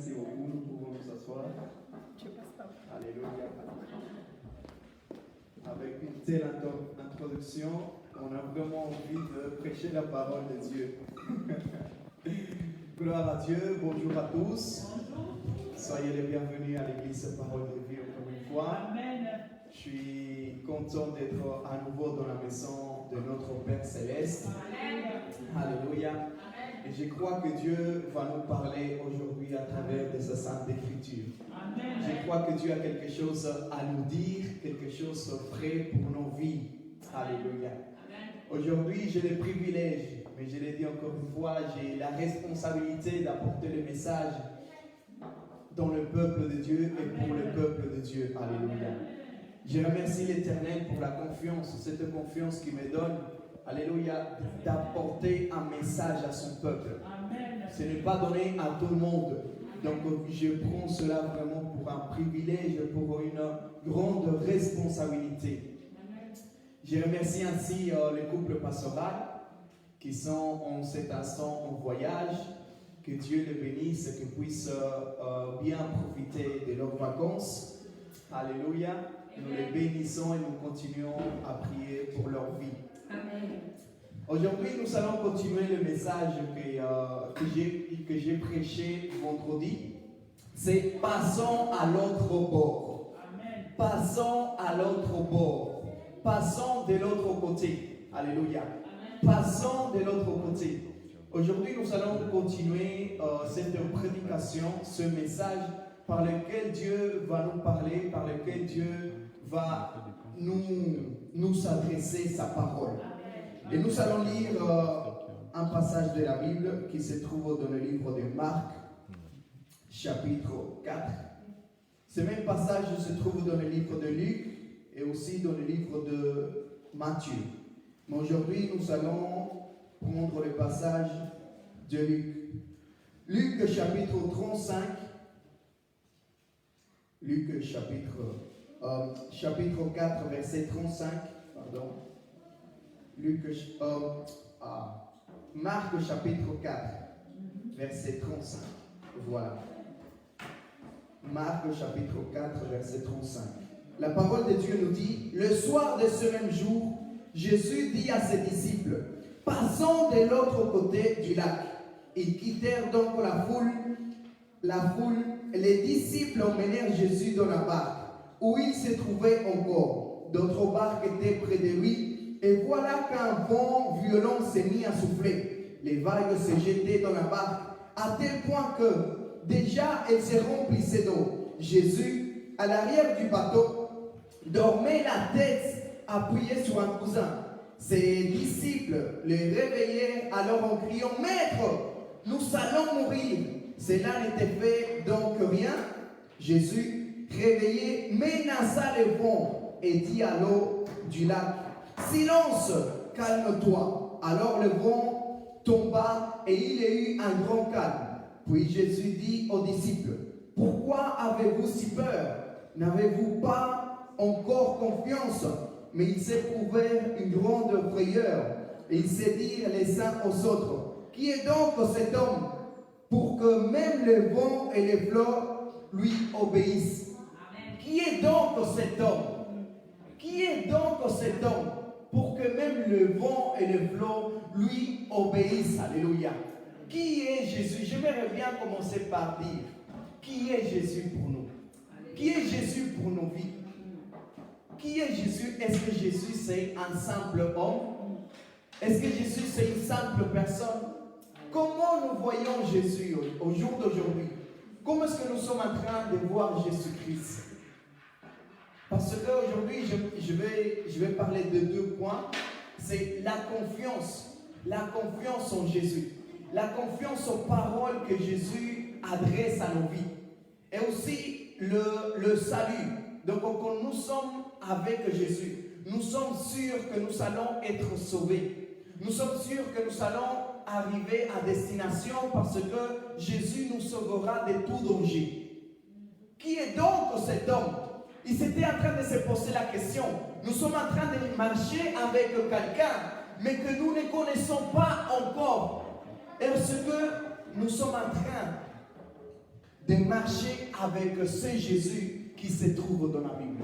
Merci beaucoup, nous pouvons nous asseoir. Alléluia. Avec une telle introduction, on a vraiment envie de prêcher la parole de Dieu. Gloire à Dieu, bonjour à tous. Soyez les bienvenus à l'église Parole de Vie encore une fois. Amen. Je suis content d'être à nouveau dans la maison de notre Père Céleste. Amen. Alléluia. Et je crois que Dieu va nous parler aujourd'hui à travers de sa sainte écriture. Amen. Je crois que Dieu a quelque chose à nous dire, quelque chose frais pour nos vies. Alléluia. Aujourd'hui, j'ai le privilège, mais je l'ai dit encore une fois, j'ai la responsabilité d'apporter le message dans le peuple de Dieu et pour le peuple de Dieu. Alléluia. Je remercie l'Éternel pour la confiance, cette confiance qu'il me donne. Alléluia, d'apporter un message à son peuple. Amen. Ce n'est pas donné à tout le monde. Donc je prends cela vraiment pour un privilège, pour une grande responsabilité. Je remercie ainsi les couples pastoraux qui sont en cet instant en voyage. Que Dieu les bénisse, qu'ils puissent bien profiter de leurs vacances. Alléluia. Nous les bénissons et nous continuons à prier pour leur vie. Amen. Aujourd'hui, nous allons continuer le message que j'ai prêché vendredi. C'est passons à l'autre bord. Amen. Passons à l'autre bord. Passons de l'autre côté. Alléluia. Passons de l'autre côté. Aujourd'hui, nous allons continuer cette prédication, ce message par lequel Dieu va nous parler, par lequel Dieu va nous adresser sa parole. Et nous allons lire un passage de la Bible qui se trouve dans le livre de Marc, chapitre 4. Ce même passage se trouve dans le livre de Luc et aussi dans le livre de Matthieu. Mais aujourd'hui, nous allons prendre le passage de Luc. Luc chapitre 35. Luc chapitre 4, verset 35. Pardon. Marc chapitre 4, verset 35. Voilà. Marc chapitre 4, verset 35. La parole de Dieu nous dit: le soir de ce même jour, Jésus dit à ses disciples: passons de l'autre côté du lac. Ils quittèrent donc la foule. Les disciples emmenèrent Jésus dans la barque, où il se trouvait encore. D'autres barques étaient près de lui, et voilà qu'un vent violent s'est mis à souffler. Les vagues se jetaient dans la barque, à tel point que déjà elle se remplissait d'eau. Jésus, à l'arrière du bateau, dormait la tête appuyée sur un cousin. Ses disciples le réveillèrent alors en criant: Maître, nous allons mourir. Cela n'était fait donc rien. Jésus, réveillé, menaça le vent et dit à l'eau du lac: silence, calme-toi. Alors le vent tomba et il y eut un grand calme. Puis Jésus dit aux disciples: pourquoi avez-vous si peur? N'avez-vous pas encore confiance? Mais ils éprouvèrent une grande frayeur et ils se dirent les uns aux autres: qui est donc cet homme pour que même le vent et les flots lui obéissent? Amen. Qui est donc cet homme? Qui est donc cet homme pour que même le vent et les flots lui obéissent? Alléluia. Qui est Jésus? J'aimerais bien commencer par dire: qui est Jésus pour nous? Qui est Jésus pour nos vies? Qui est Jésus? Est-ce que Jésus c'est un simple homme? Est-ce que Jésus c'est une simple personne? Comment nous voyons Jésus au jour d'aujourd'hui? Comment est-ce que nous sommes en train de voir Jésus-Christ? Parce qu'aujourd'hui, je vais parler de deux points. C'est la confiance en Jésus. La confiance aux paroles que Jésus adresse à nos vies. Et aussi le salut. Donc quand nous sommes avec Jésus, nous sommes sûrs que nous allons être sauvés. Nous sommes sûrs que nous allons arriver à destination parce que Jésus nous sauvera de tout danger. Qui est donc cet homme? Ils étaient en train de se poser la question. Nous sommes en train de marcher avec quelqu'un, mais que nous ne connaissons pas encore. Est-ce que nous sommes en train de marcher avec ce Jésus qui se trouve dans la Bible?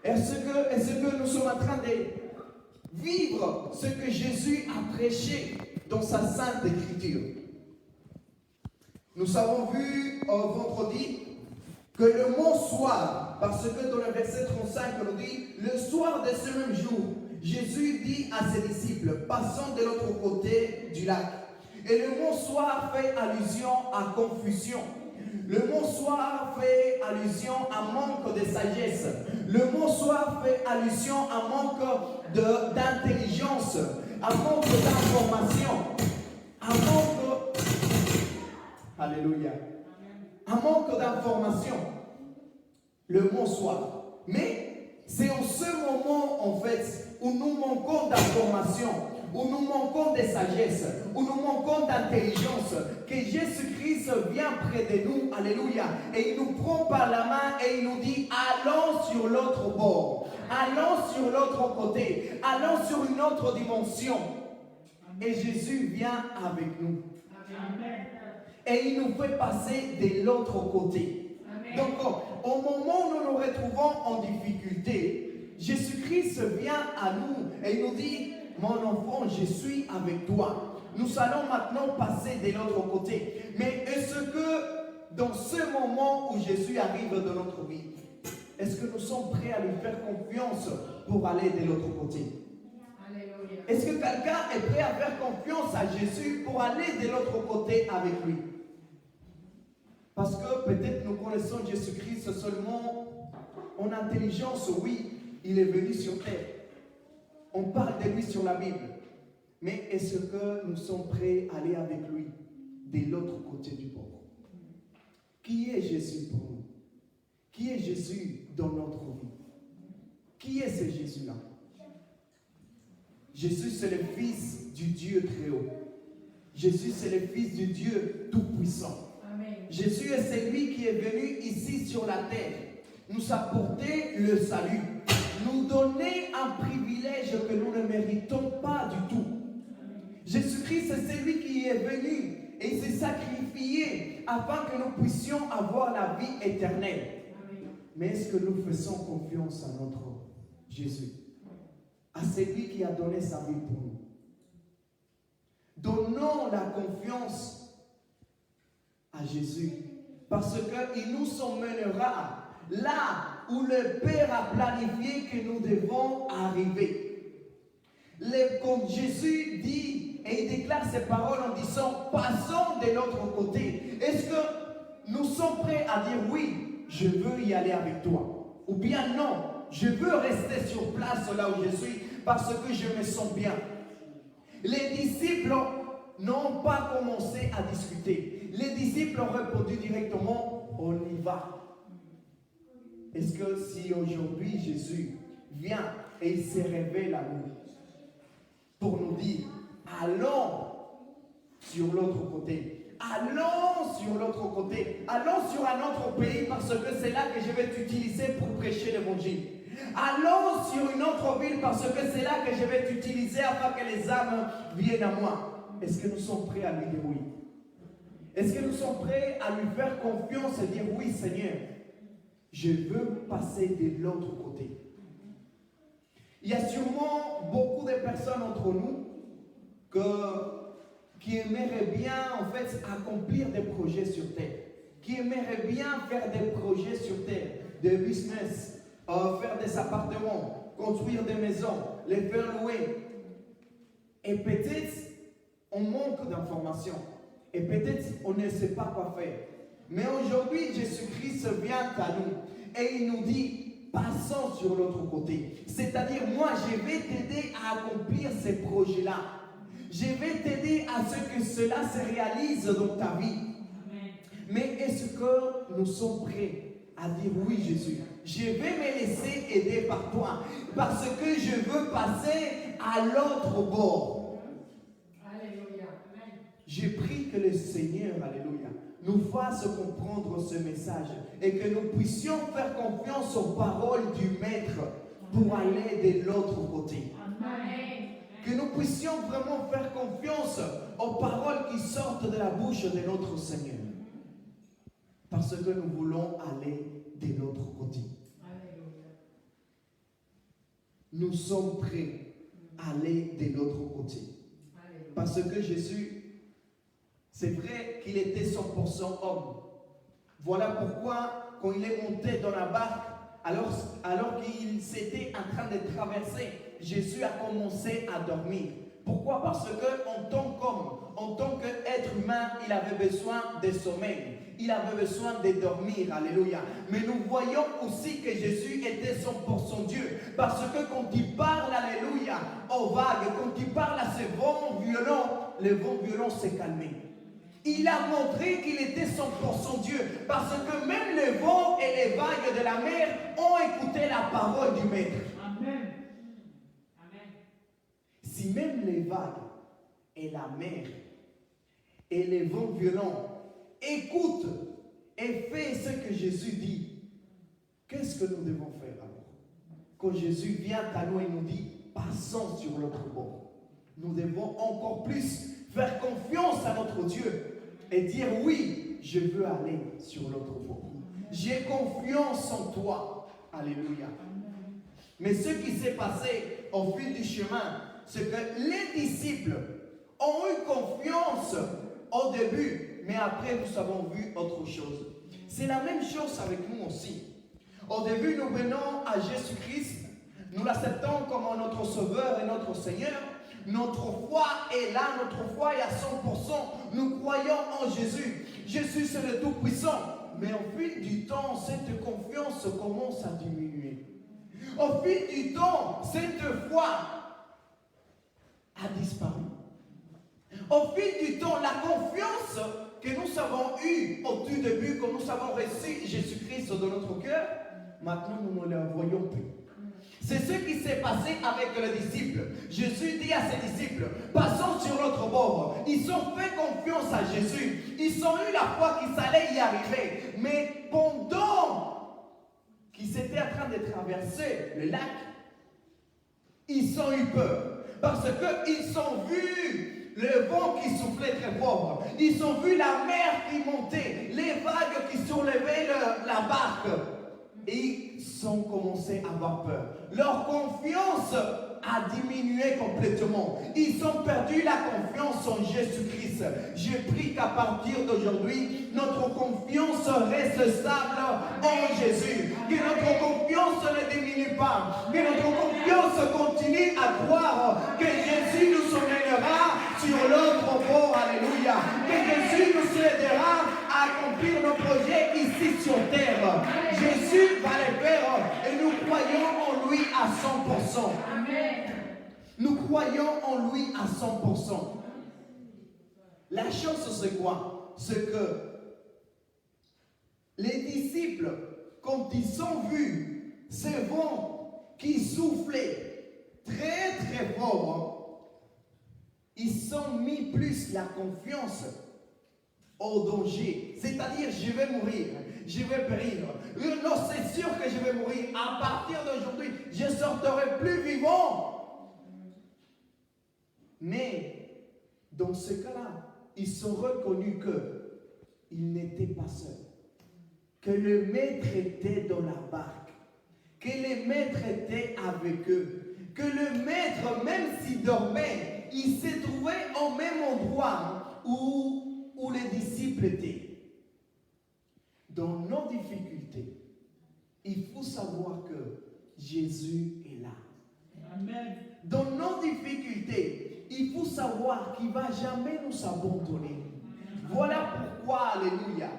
Est-ce que nous sommes en train de vivre ce que Jésus a prêché dans sa sainte écriture? Nous avons vu vendredi que le mot soir, parce que dans le verset 35, on nous dit, le soir de ce même jour, Jésus dit à ses disciples, passons de l'autre côté du lac. Et le mot soir fait allusion à confusion. Le mot soir fait allusion à manque de sagesse. Le mot soir fait allusion à manque d'intelligence, à manque d'information, à manque... Alléluia. Un manque d'information. Le mot soir. Mais c'est en ce moment, en fait, où nous manquons d'information, où nous manquons de sagesse, où nous manquons d'intelligence, que Jésus-Christ vient près de nous, alléluia, et il nous prend par la main et il nous dit, allons sur l'autre bord, allons sur l'autre côté, allons sur une autre dimension. Et Jésus vient avec nous. Et il nous fait passer de l'autre côté. Amen. Donc, au moment où nous nous retrouvons en difficulté, Jésus-Christ vient à nous et il nous dit, mon enfant, je suis avec toi. Nous allons maintenant passer de l'autre côté. Mais est-ce que dans ce moment où Jésus arrive dans notre vie, est-ce que nous sommes prêts à lui faire confiance pour aller de l'autre côté? Alléluia. Est-ce que quelqu'un est prêt à faire confiance à Jésus pour aller de l'autre côté avec lui? Parce que peut-être nous connaissons Jésus-Christ seulement en intelligence, oui, il est venu sur terre. On parle de lui sur la Bible. Mais est-ce que nous sommes prêts à aller avec lui de l'autre côté du bord? Qui est Jésus pour nous? Qui est Jésus dans notre vie? Qui est ce Jésus-là? Jésus, c'est le Fils du Dieu très haut. Jésus, c'est le Fils du Dieu tout-puissant. Jésus est celui qui est venu ici sur la terre, nous apporter le salut, nous donner un privilège que nous ne méritons pas du tout. Jésus-Christ est celui qui est venu et s'est sacrifié afin que nous puissions avoir la vie éternelle. Mais est-ce que nous faisons confiance à notre Jésus, à celui qui a donné sa vie pour nous? Donnons la confiance à Jésus, parce qu'il nous emmènera là où le Père a planifié que nous devons arriver. Comme Jésus dit, et il déclare ces paroles en disant, passons de l'autre côté. Est-ce que nous sommes prêts à dire oui, je veux y aller avec toi? Ou bien non, je veux rester sur place là où je suis parce que je me sens bien? Les disciples n'ont pas commencé à discuter. Les disciples ont répondu directement, on y va. Est-ce que si aujourd'hui Jésus vient et il se révèle à nous pour nous dire, allons sur l'autre côté, allons sur l'autre côté, allons sur un autre pays parce que c'est là que je vais t'utiliser pour prêcher l'évangile. Allons sur une autre ville parce que c'est là que je vais t'utiliser afin que les âmes viennent à moi. Est-ce que nous sommes prêts à lui dire oui? Est-ce que nous sommes prêts à lui faire confiance et dire oui Seigneur, je veux passer de l'autre côté? Il y a sûrement beaucoup de personnes entre nous qui aimeraient bien en fait accomplir des projets sur terre, qui aimeraient bien faire des projets sur terre, des business, faire des appartements, construire des maisons, les faire louer. Et peut-être on manque d'informations. Et peut-être on ne sait pas quoi faire. Mais aujourd'hui, Jésus-Christ vient à nous et il nous dit, passons sur l'autre côté. C'est-à-dire, moi, je vais t'aider à accomplir ces projets-là. Je vais t'aider à ce que cela se réalise dans ta vie. Amen. Mais est-ce que nous sommes prêts à dire oui, Jésus, je vais me laisser aider par toi parce que je veux passer à l'autre bord. J'ai pris que le Seigneur, alléluia, nous fasse comprendre ce message et que nous puissions faire confiance aux paroles du Maître pour aller de l'autre côté. Amen. Que nous puissions vraiment faire confiance aux paroles qui sortent de la bouche de notre Seigneur Parce que nous voulons aller de l'autre côté. Nous sommes prêts à aller de l'autre côté. Parce que Jésus, c'est vrai qu'il était 100% homme. Voilà pourquoi, quand il est monté dans la barque, alors qu'il s'était en train de traverser, Jésus a commencé à dormir. Pourquoi? Parce qu'en tant qu'homme, en tant qu'être humain, il avait besoin de sommeil. Il avait besoin de dormir. Alléluia. Mais nous voyons aussi que Jésus était 100% Dieu. Parce que quand il parle, alléluia, aux vagues, quand il parle à ces vents violents, le vent violent s'est calmé. Il a montré qu'il était 100% Dieu. Parce que même les vents et les vagues de la mer ont écouté la parole du Maître. Amen. Amen. Si même les vagues et la mer et les vents violents écoutent et font ce que Jésus dit, qu'est-ce que nous devons faire alors? Quand Jésus vient à nous et nous dit, passons sur l'autre bord, nous devons encore plus faire confiance à notre Dieu et dire, oui, je veux aller sur l'autre bord. J'ai confiance en toi. Alléluia. Mais ce qui s'est passé au fil du chemin, c'est que les disciples ont eu confiance au début, mais après nous avons vu autre chose. C'est la même chose avec nous aussi. Au début, nous venons à Jésus-Christ, nous l'acceptons comme notre Sauveur et notre Seigneur. Notre foi est là, notre foi est à 100%. Nous croyons en Jésus. Jésus, c'est le Tout-Puissant. Mais au fil du temps, cette confiance commence à diminuer. Au fil du temps, cette foi a disparu. Au fil du temps, la confiance que nous avons eue au tout début, quand nous avons reçu Jésus-Christ dans notre cœur, maintenant nous ne la voyons plus. C'est ce qui s'est passé avec les disciples. Jésus dit à ses disciples, passons sur l'autre bord. Ils ont fait confiance à Jésus. Ils ont eu la foi qu'ils allaient y arriver. Mais pendant qu'ils étaient en train de traverser le lac, ils ont eu peur. Parce qu'ils ont vu le vent qui soufflait très fort. Ils ont vu la mer qui montait, les vagues qui soulevaient la barque. Et ils ont commencé à avoir peur. Leur confiance a diminué complètement. Ils ont perdu la confiance en Jésus-Christ. Je prie qu'à partir d'aujourd'hui, notre confiance reste stable en Jésus. Que notre confiance ne diminue pas. Que notre confiance continue à croire que Jésus nous emmènera sur l'autre bord. Alléluia. Que Jésus nous aidera à accomplir nos projets ici sur terre. Jésus va les faire et nous croyons en lui à 100%. Amen. Nous croyons en lui à 100%. La chose c'est quoi? C'est que les disciples, quand ils ont vu ce vent qui soufflait très très fort, ils ont mis plus la confiance au danger. C'est-à-dire, je vais mourir, je vais périr. Non, c'est sûr que je vais mourir. À partir d'aujourd'hui, je ne sortirai plus vivant. Mais, dans ce cas-là, ils ont reconnu qu'ils n'étaient pas seuls. Que le maître était dans la barque. Que le maître était avec eux. Que le maître, même s'il dormait, il s'est trouvé au même endroit où les disciples étaient. Dans nos difficultés, il faut savoir que Jésus est là. Amen. Dans nos difficultés, il faut savoir qu'il ne va jamais nous abandonner. Voilà pourquoi, alléluia,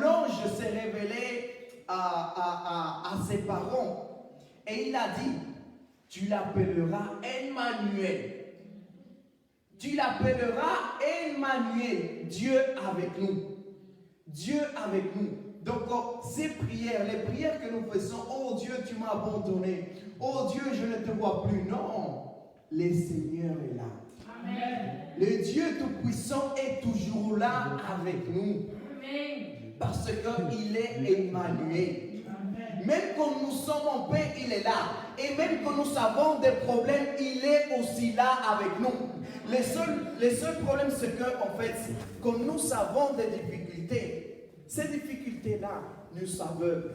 l'ange s'est révélé à ses parents et il a dit, tu l'appelleras Emmanuel. Tu l'appelleras Emmanuel, Dieu avec nous. Dieu avec nous. Donc, ces prières, les prières que nous faisons, oh Dieu, tu m'as abandonné. Oh Dieu, je ne te vois plus. Non, le Seigneur est là. Amen. Le Dieu Tout-Puissant est toujours là avec nous. Amen. Parce qu'il est Emmanuel. Même quand nous sommes en paix, il est là. Et même quand nous avons des problèmes, il est aussi là avec nous. Le seul problème, c'est que, en fait, quand nous avons des difficultés, Ces difficultés-là nous savent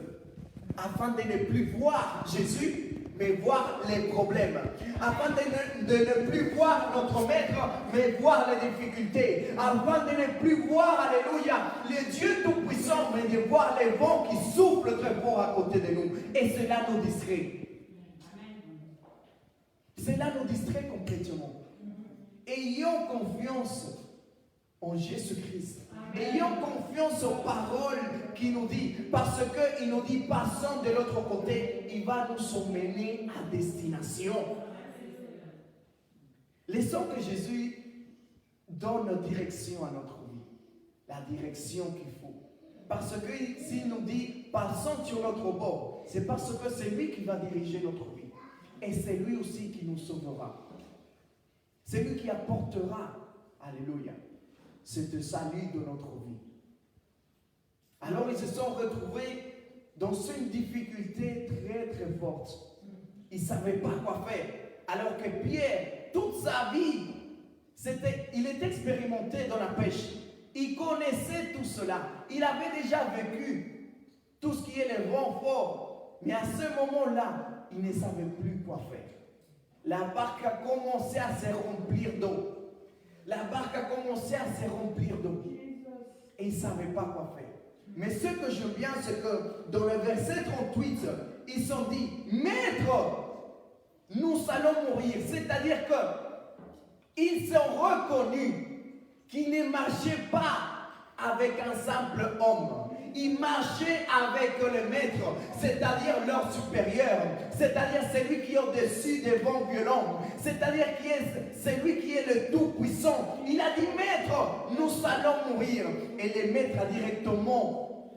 afin de ne plus voir Jésus, mais voir les problèmes. Afin de ne plus voir notre maître, mais voir les difficultés. Afin de ne plus voir, alléluia, le Dieu Tout-Puissant, mais de voir les vents qui soufflent très fort à côté de nous. Et cela nous distrait. Cela nous distrait complètement. Ayons confiance en Jésus-Christ. Ayons confiance aux paroles qu'il nous dit. Parce qu'il nous dit, passons de l'autre côté, il va nous emmener à destination. Laissons que Jésus donne direction à notre vie. La direction qu'il faut. Parce que s'il nous dit, passons sur notre bord, c'est parce que c'est lui qui va diriger notre vie. Et c'est lui aussi qui nous sauvera. C'est lui qui apportera, alléluia, ce salut de notre vie. Alors ils se sont retrouvés dans une difficulté très très forte. Ils ne savaient pas quoi faire. Alors que Pierre, toute sa vie, il était expérimenté dans la pêche. Il connaissait tout cela. Il avait déjà vécu tout ce qui est le vent fort. Mais à ce moment-là, il ne savait plus quoi faire. La barque a commencé à se remplir d'eau. La barque a commencé à se remplir d'eau. Et ils ne savaient pas quoi faire. Mais ce que j'aime bien, c'est que dans le verset 38, ils se sont dit, Maître, nous allons mourir. C'est-à-dire qu'ils sont reconnus qu'ils ne marchaient pas avec un simple homme. Ils marchaient avec le maître, c'est-à-dire leur supérieur, c'est-à-dire celui qui est au-dessus des vents violents, c'est-à-dire celui qui est le tout-puissant. Il a dit, Maître, nous allons mourir. Et le maître a directement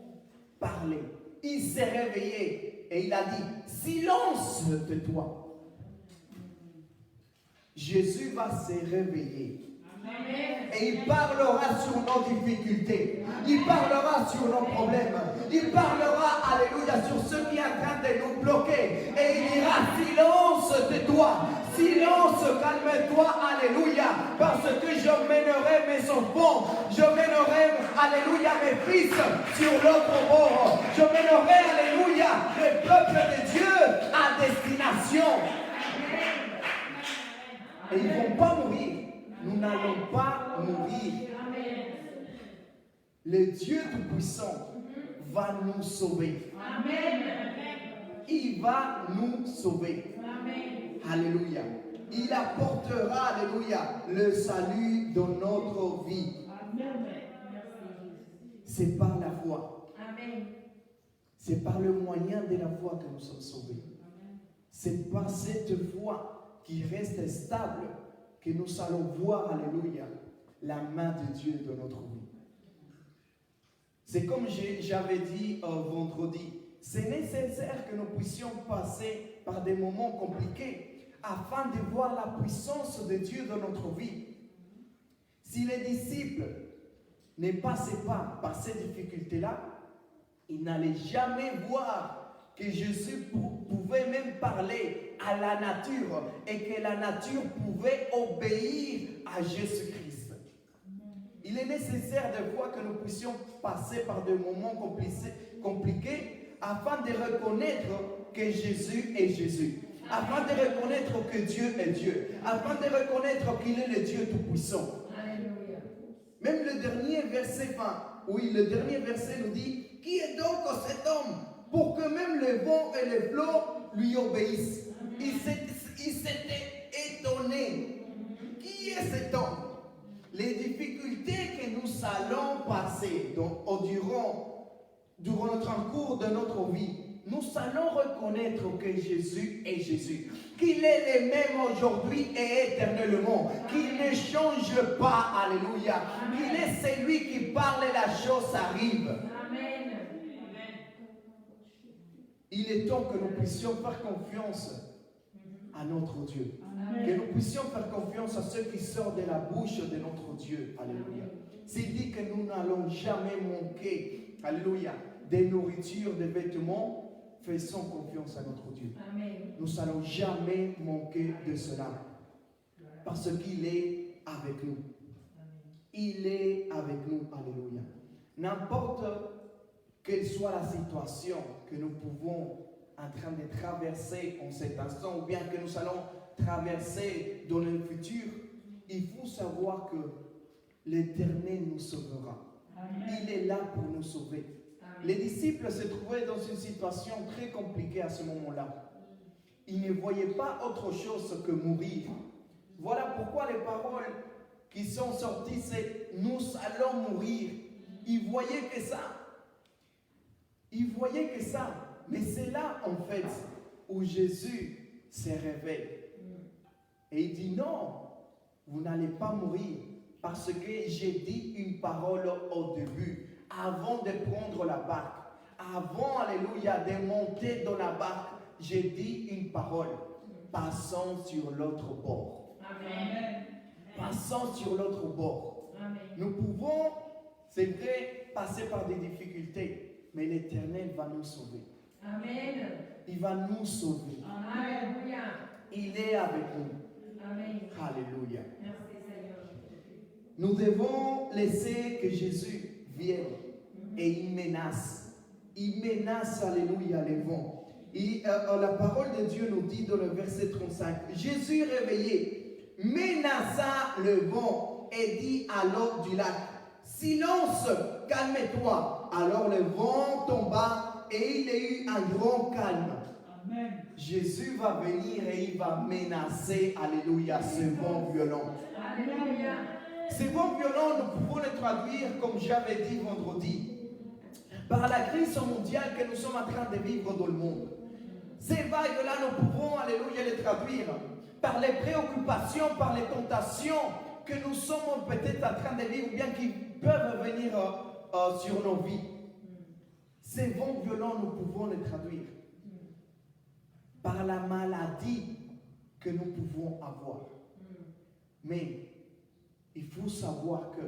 parlé. Il s'est réveillé et il a dit, silence de toi. Jésus va se réveiller. Et il parlera sur nos difficultés. Il parlera sur nos problèmes. Il parlera, alléluia, sur ce qui est en train de nous bloquer. Et il dira, silence de toi. Silence, calme-toi, alléluia. Parce que je mènerai mes enfants. Je mènerai, alléluia, mes fils sur l'autre bord. Je mènerai, alléluia, le peuple de Dieu à destination. Et ils ne vont pas mourir. Nous n'allons pas mourir. Le Dieu Tout-Puissant va nous sauver. Amen. Il va nous sauver. Amen. Alléluia. Il apportera, alléluia, le salut dans notre vie. Amen. C'est par la foi. Amen. C'est par le moyen de la foi que nous sommes sauvés. C'est par cette foi qui reste stable que nous allons voir, alléluia, la main de Dieu dans notre vie. C'est comme j'avais dit vendredi, c'est nécessaire que nous puissions passer par des moments compliqués afin de voir la puissance de Dieu dans notre vie. Si les disciples ne passaient pas par ces difficultés-là, ils n'allaient jamais voir que Jésus pouvait même parler à la nature et que la nature pouvait obéir à Jésus-Christ. Il est nécessaire des fois que nous puissions passer par des moments compliqués afin de reconnaître que Jésus est Jésus, afin de reconnaître que Dieu est Dieu, afin de reconnaître qu'il est le Dieu Tout-Puissant. Alléluia. Même le dernier verset, le dernier verset nous dit, qui est donc cet homme pour que même les vents et les flots lui obéissent? Il s'était étonné. Qui est cet homme? Les difficultés que nous allons passer durant notre cours de notre vie, nous allons reconnaître que Jésus est Jésus, qu'il est le même aujourd'hui et éternellement, qu'il ne change pas, alléluia, qu'il est celui qui parle et la chose arrive. Amen. Il est temps que nous puissions faire confiance à notre Dieu. Amen. Que nous puissions faire confiance à ce qui sort de la bouche de notre Dieu. Alléluia. S'il dit que nous n'allons jamais manquer, alléluia, de nourriture, de vêtements, faisons confiance à notre Dieu. Amen. Nous n'allons jamais manquer de cela. Parce qu'il est avec nous. Il est avec nous. Alléluia. N'importe quelle soit la situation que nous pouvons en train de traverser en cet instant, ou bien que nous allons traverser dans le futur, il faut savoir que l'Éternel nous sauvera. Amen. Il est là pour nous sauver. Amen. Les disciples se trouvaient dans une situation très compliquée à ce moment-là. Ils ne voyaient pas autre chose que mourir. Voilà pourquoi les paroles qui sont sorties, c'est « nous allons mourir ». Ils voyaient que ça. Ils voyaient que ça. Mais c'est là, en fait, où Jésus se réveille. Et il dit « non, vous n'allez pas mourir. Parce que j'ai dit une parole au début, avant de prendre la barque. Avant, alléluia, de monter dans la barque, j'ai dit une parole. Passons sur l'autre bord. Amen. Passons sur l'autre bord. Amen. Nous pouvons, c'est vrai, passer par des difficultés, mais l'Éternel va nous sauver. Amen. Il va nous sauver. Alléluia. Il est avec nous. Amen. Alléluia. Merci Seigneur. Nous devons laisser que Jésus vienne et il menace. Il menace, alléluia, les vents. Et la parole de Dieu nous dit dans le verset 35, Jésus réveillé menaça le vent et dit à l'eau du lac, silence, calme-toi. Alors le vent tomba et il y a eu un grand calme. Amen. Jésus va venir et il va menacer, alléluia, ce vent violent. Alléluia. Ces vents violents, nous pouvons les traduire, comme j'avais dit vendredi, par la crise mondiale que nous sommes en train de vivre dans le monde. Ces vagues-là, nous pouvons, alléluia, les traduire par les préoccupations, par les tentations que nous sommes peut-être en train de vivre, ou bien qui peuvent venir sur nos vies. Ces vents violents, nous pouvons les traduire par la maladie que nous pouvons avoir. Mais il faut savoir que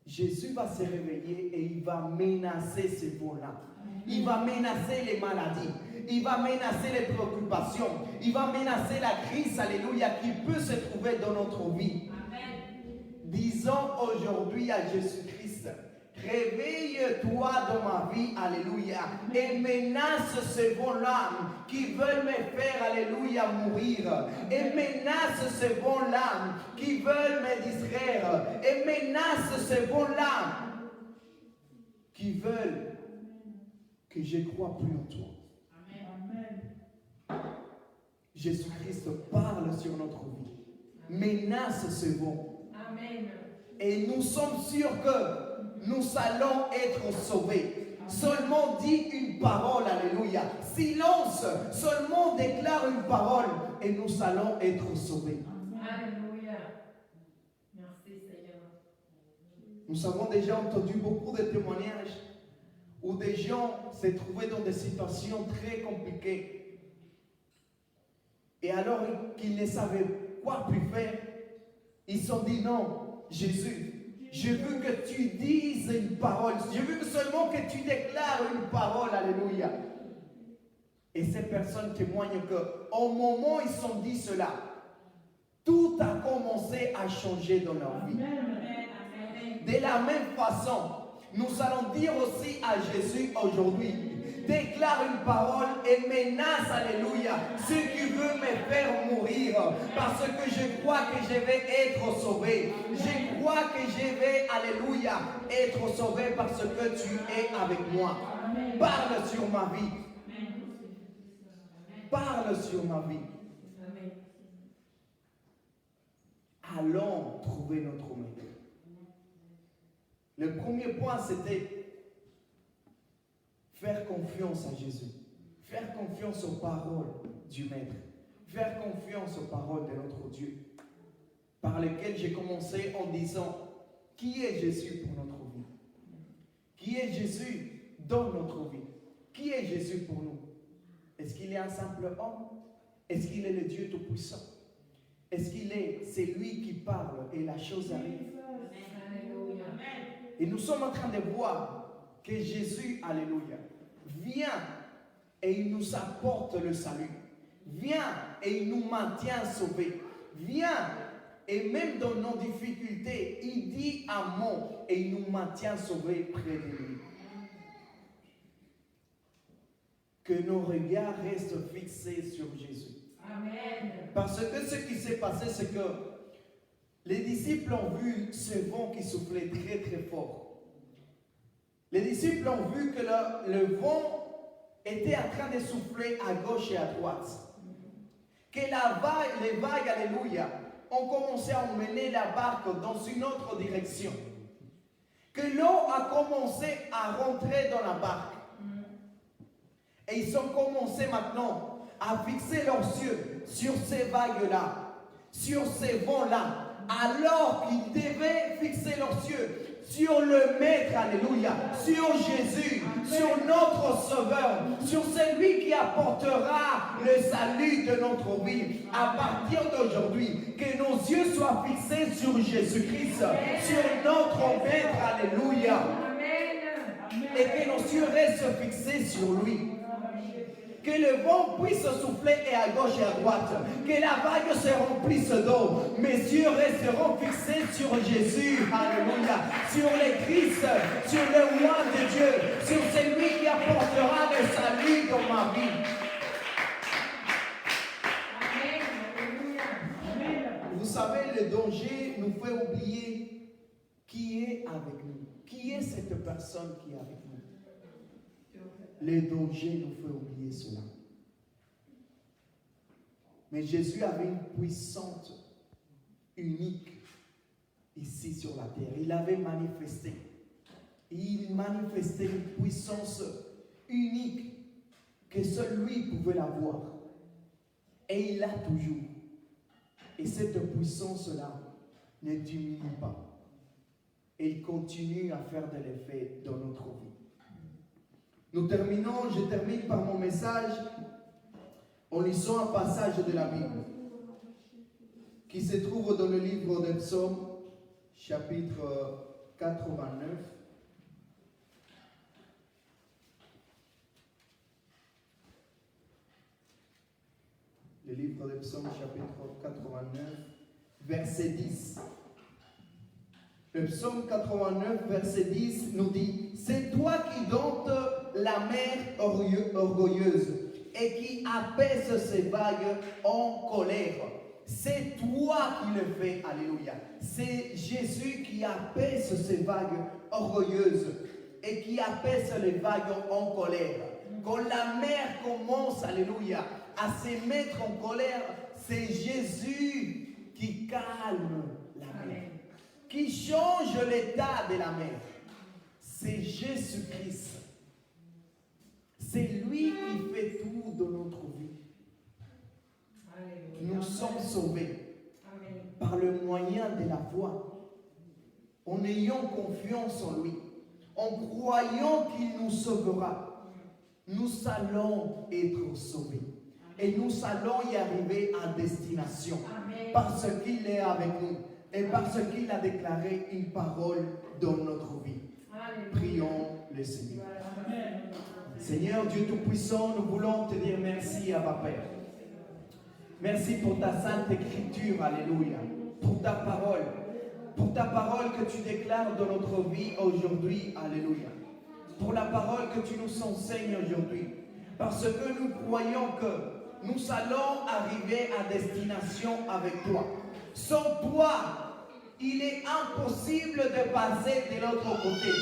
Jésus va se réveiller et il va menacer ces vents-là. Il va menacer les maladies. Il va menacer les préoccupations. Il va menacer la crise, alléluia, qui peut se trouver dans notre vie. Amen. Disons aujourd'hui à Jésus-Christ, réveille-toi dans ma vie, alléluia, et menace ces vents-là qui veulent me faire, alléluia, mourir. Et menace ces vents-là qui veulent me distraire. Et menace ces vents-là qui veulent que je ne croie plus en toi. Amen. Jésus-Christ parle sur notre vie, menace ce vent. Amen. Et nous sommes sûrs que nous allons être sauvés. Seulement dis une parole, alléluia. Silence, seulement déclare une parole et nous allons être sauvés. Alléluia. Merci Seigneur. Nous avons déjà entendu beaucoup de témoignages où des gens se trouvaient dans des situations très compliquées. Et alors qu'ils ne savaient quoi plus faire, ils se sont dit non, Jésus, je veux que tu dises une parole. Je veux seulement que tu déclares une parole, alléluia. Et ces personnes témoignent qu'au moment où ils se sont dit cela, tout a commencé à changer dans leur vie. Amen. De la même façon, nous allons dire aussi à Jésus aujourd'hui, déclare une parole et menace, alléluia, ce qui veut me faire mourir, parce que je crois que je vais être sauvé. Je crois que je vais, alléluia, être sauvé parce que tu es avec moi. Parle sur ma vie. Parle sur ma vie. Amen. Allons trouver notre maître. Le premier point, c'était faire confiance à Jésus. Faire confiance aux paroles du Maître. Faire confiance aux paroles de notre Dieu. Par lesquelles j'ai commencé en disant, qui est Jésus pour notre vie? Qui est Jésus dans notre vie? Qui est Jésus pour nous? Est-ce qu'il est un simple homme? Est-ce qu'il est le Dieu Tout-Puissant? Est-ce qu'il est, c'est lui qui parle et la chose arrive? Alléluia. Et nous sommes en train de voir que Jésus, alléluia, vient et il nous apporte le salut. Vient et il nous maintient sauvés. Vient et même dans nos difficultés, il dit un mot et il nous maintient sauvés près de lui. que nos regards restent fixés sur Jésus. Amen. Parce que ce qui s'est passé, c'est que les disciples ont vu ce vent qui soufflait très très fort. Les disciples ont vu que le vent était en train de souffler à gauche et à droite. Que les vagues, alléluia, ont commencé à emmener la barque dans une autre direction. Que l'eau a commencé à rentrer dans la barque. Et ils ont commencé maintenant à fixer leurs yeux sur ces vagues-là, sur ces vents-là, alors qu'ils devaient fixer leurs yeux sur le Maître, alléluia, sur Jésus, sur notre Sauveur, sur celui qui apportera le salut de notre vie. À partir d'aujourd'hui, que nos yeux soient fixés sur Jésus-Christ, sur notre Maître, alléluia, et que nos yeux restent fixés sur lui. Que le vent puisse souffler et à gauche et à droite. Que la vague se remplisse d'eau. Mes yeux resteront fixés sur Jésus. Alléluia. Sur le Christ. Sur le roi de Dieu. Sur celui qui apportera le salut dans ma vie. Vous savez, le danger nous fait oublier qui est avec nous. Qui est cette personne qui est avec nous? Le danger nous fait oublier cela. Mais Jésus avait une puissance unique ici sur la terre. Il avait manifesté. Il manifestait une puissance unique que seul lui pouvait l'avoir. Et il l'a toujours. Et cette puissance-là ne diminue pas. Elle continue à faire de l'effet dans notre vie. Je termine par mon message en lisant un passage de la Bible qui se trouve dans le livre des Psaumes, chapitre 89. Le livre des Psaumes, chapitre 89, verset 10. Le psaume 89, verset 10 nous dit: c'est toi qui domptes la mer orgueilleuse et qui apaise ses vagues en colère. C'est toi qui le fais, alléluia. C'est Jésus qui apaise ces vagues orgueilleuses et qui apaise les vagues en colère. Quand la mer commence, alléluia, à se mettre en colère, c'est Jésus qui calme la mer, qui change l'état de la mer. C'est Jésus-Christ. C'est lui qui fait tout dans notre vie. Nous sommes sauvés par le moyen de la foi, en ayant confiance en lui, en croyant qu'il nous sauvera. Nous allons être sauvés et nous allons y arriver à destination. Amen. Parce qu'il est avec nous et parce qu'il a déclaré une parole dans notre vie. Amen. Prions le Seigneur. Amen. Seigneur Dieu Tout-Puissant, nous voulons te dire merci, Abba Père. Merci pour ta sainte écriture, alléluia, pour ta parole que tu déclares dans notre vie aujourd'hui, alléluia, pour la parole que tu nous enseignes aujourd'hui, parce que nous croyons que nous allons arriver à destination avec toi. Sans toi, il est impossible de passer de l'autre côté.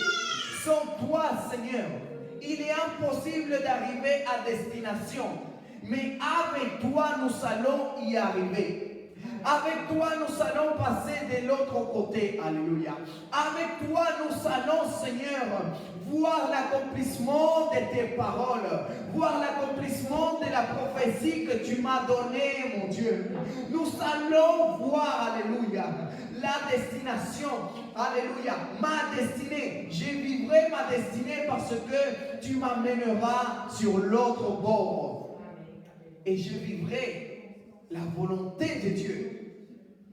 Sans toi, Seigneur, il est impossible d'arriver à destination. Mais avec toi, nous allons y arriver. Avec toi, nous allons passer de l'autre côté. Alléluia. Avec toi, nous allons, Seigneur, voir l'accomplissement de tes paroles. Voir l'accomplissement de la prophétie que tu m'as donnée, mon Dieu. Nous allons voir, alléluia, la destination. Alléluia. Ma destinée. Je vivrai ma destinée parce que tu m'amèneras sur l'autre bord. Et je vivrai la volonté de Dieu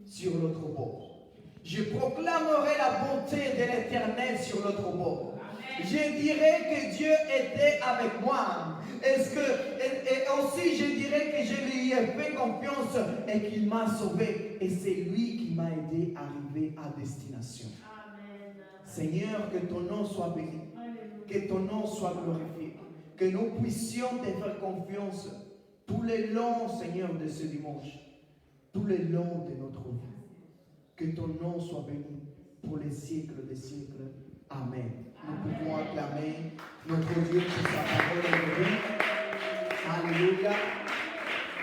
sur l'autre bord. Je proclamerai la bonté de l'Éternel sur l'autre bord. Amen. Je dirai que Dieu était avec moi. Et aussi je dirai que je lui ai fait confiance et qu'il m'a sauvé. Et c'est lui qui m'a aidé à arriver à destination. Amen. Seigneur, que ton nom soit béni. Amen. Que ton nom soit glorifié. que nous puissions te faire confiance tout le long, Seigneur, de ce dimanche, tout le long de notre vie. Que ton nom soit béni pour les siècles des siècles. Amen. Nous pouvons acclamer notre Dieu pour sa parole aujourd'hui. Alléluia.